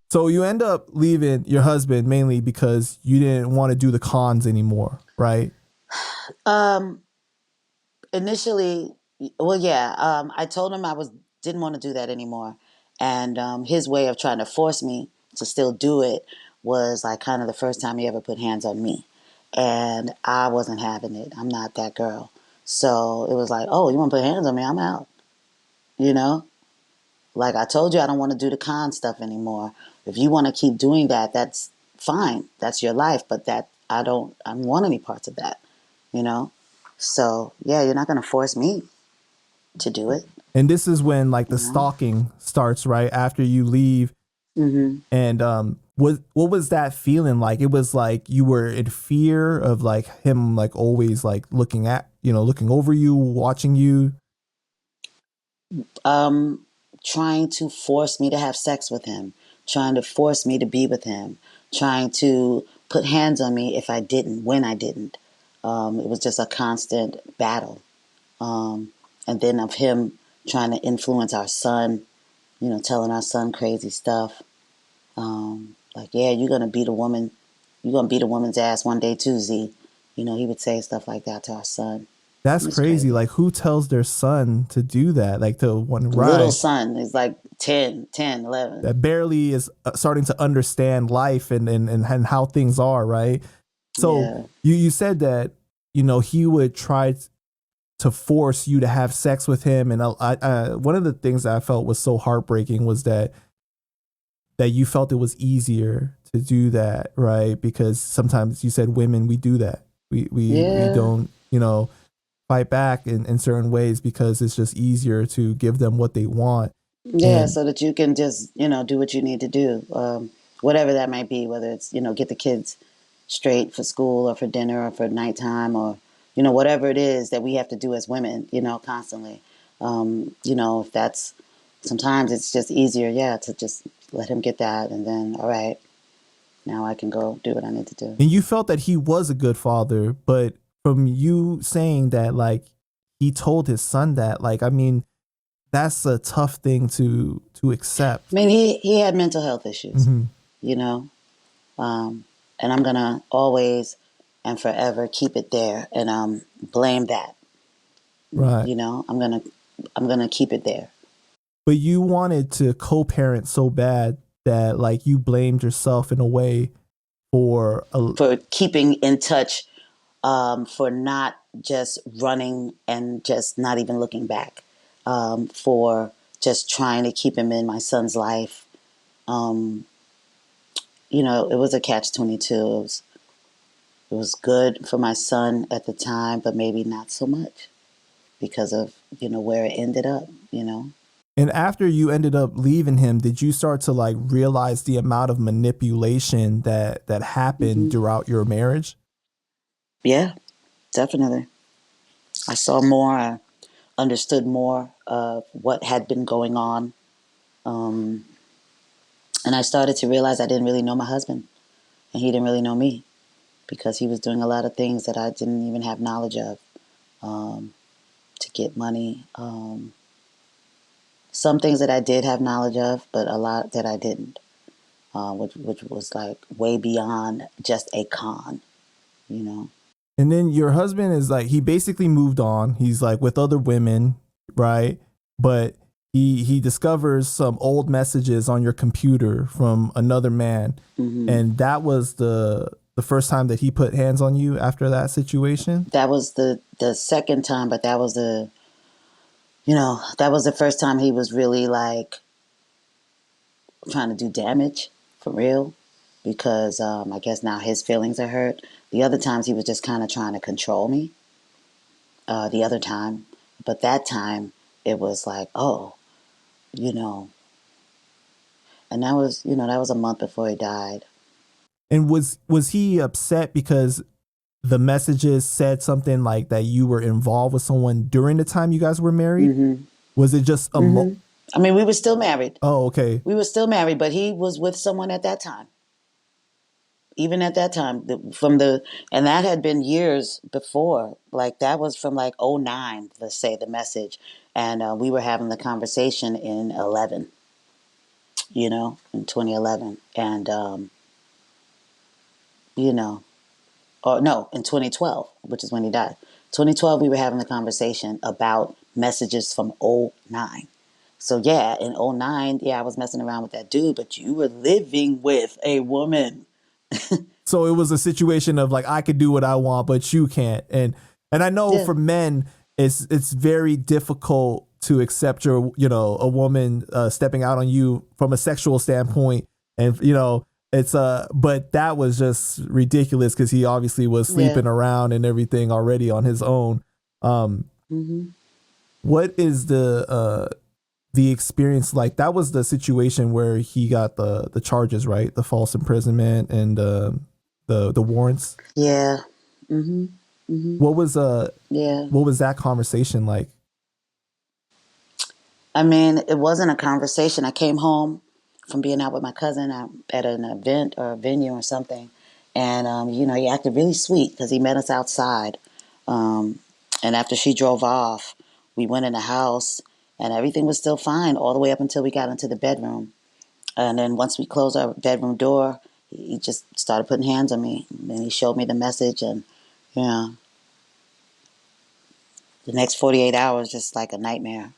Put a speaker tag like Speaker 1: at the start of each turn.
Speaker 1: So you end up leaving your husband mainly because you didn't want to do the cons anymore, right?
Speaker 2: Um, Initially, well, yeah, I told him I was didn't want to do that anymore, and his way of trying to force me to still do it was like kind of the first time he ever put hands on me, and I wasn't having it. I'm not that girl, so it was like, oh, you want to put hands on me? I'm out. You know, like I told you, I don't want to do the con stuff anymore. If you want to keep doing that, that's fine. That's your life, but that I don't want any parts of that. You know. So yeah, you're not gonna force me to do it.
Speaker 1: And this is when like the
Speaker 2: You know.
Speaker 1: stalking starts, right? After you leave.
Speaker 2: Hmm.
Speaker 1: And what was that feeling like? It was like you were in fear of like him like always like looking at, looking over you, watching you.
Speaker 2: Um, Trying to force me to have sex with him, trying to force me to be with him, trying to put hands on me if I didn't, when I didn't. It was just a constant battle. And then of him trying to influence our son, telling our son crazy stuff. Like, yeah, you're gonna beat a woman's ass one day too, Z. He would say stuff like that to our son. It
Speaker 1: That's
Speaker 2: was
Speaker 1: crazy.
Speaker 2: crazy.
Speaker 1: Like who tells their son to do that? Like to one
Speaker 2: Little
Speaker 1: right
Speaker 2: son is like 10, 11.
Speaker 1: that barely is starting to understand life and how things are, right? So
Speaker 2: Yeah.
Speaker 1: you said that, he would try to force you to have sex with him. And one of the things that I felt was so heartbreaking was that you felt it was easier to do that, right? Because sometimes you said women, we do that. We
Speaker 2: Yeah.
Speaker 1: don't, fight back in certain ways because it's just easier to give them what they want.
Speaker 2: Yeah,
Speaker 1: And
Speaker 2: so that you can just, do what you need to do. Whatever that might be, whether it's, get the kids straight for school or for dinner or for nighttime or, whatever it is that we have to do as women, constantly. If that's sometimes it's just easier, yeah, to just let him get that and then, all right, now I can go do what I need to do.
Speaker 1: and you felt that he was a good father, but from you saying that like he told his son that, like, I mean, that's a tough thing to accept.
Speaker 2: I mean, he had mental health issues,
Speaker 1: Hmm.
Speaker 2: you know, um, and I'm gonna always and forever keep it there and blame that.
Speaker 1: Right.
Speaker 2: I'm gonna keep it there
Speaker 1: But you wanted to co-parent so bad that like you blamed yourself in a way for a
Speaker 2: for keeping in touch, for not just running and just not even looking back, for just trying to keep him in my son's life. Um, it was a catch-22. It was good for my son at the time, but maybe not so much because of where it ended up.
Speaker 1: and after you ended up leaving him, did you start to like realize the amount of manipulation that happened
Speaker 2: Hmm.
Speaker 1: throughout your marriage?
Speaker 2: Yeah, definitely. I saw more. I understood more of what had been going on, um, and I started to realize I didn't really know my husband, and he didn't really know me because he was doing a lot of things that I didn't even have knowledge of, um, to get money. Some things that I did have knowledge of, but a lot that I didn't, which was like way beyond just a con, you know.
Speaker 1: And then your husband is like he basically moved on. He's like with other women, right? But he discovers some old messages on your computer from another man.
Speaker 2: Hmm.
Speaker 1: And that was the first time that he put hands on you after that situation.
Speaker 2: That was the second time, but that was the first time he was really like trying to do damage for real because I guess now his feelings are hurt. The other times he was just kind of trying to control me. The other time, but that time it was like, oh, you know, and that was a month before he died.
Speaker 1: And was he upset because the messages said something like that you were involved with someone during the time you guys were married?
Speaker 2: Hmm.
Speaker 1: Was it just a
Speaker 2: Hmm. I mean, we were still married.
Speaker 1: oh, okay.
Speaker 2: We were still married, but he was with someone at that time. Even at that time, and that had been years before. Like that was from like '09, let's say the message, and we were having the conversation in 11. in 2011. And, you know, or no, in 2012, which is when he died. 2012, we were having a conversation about messages from '09. So yeah, in '09, yeah, I was messing around with that dude, but you were living with a woman.
Speaker 1: So it was a situation of like I could do what I want, but you can't. And I know
Speaker 2: Yeah,
Speaker 1: for men, it's very difficult to accept your a woman stepping out on you from a sexual standpoint, and it's but that was just ridiculous because he obviously was
Speaker 2: yeah.
Speaker 1: sleeping around and everything already on his own. Um,
Speaker 2: Hmm.
Speaker 1: what is the experience like? That was the situation where he got the charges, right? The false imprisonment and the warrants.
Speaker 2: Yeah. Hmm. Hmm.
Speaker 1: What was
Speaker 2: Yeah.
Speaker 1: what was that conversation like?
Speaker 2: I mean, it wasn't a conversation. I came home from being out with my cousin at an event or a venue or something, and he acted really sweet because he met us outside. Um, and after she drove off, we went in the house, and everything was still fine all the way up until we got into the bedroom. And then once we closed our bedroom door, he just started putting hands on me, and he showed me the message, and yeah, the next 48 hours just like a nightmare.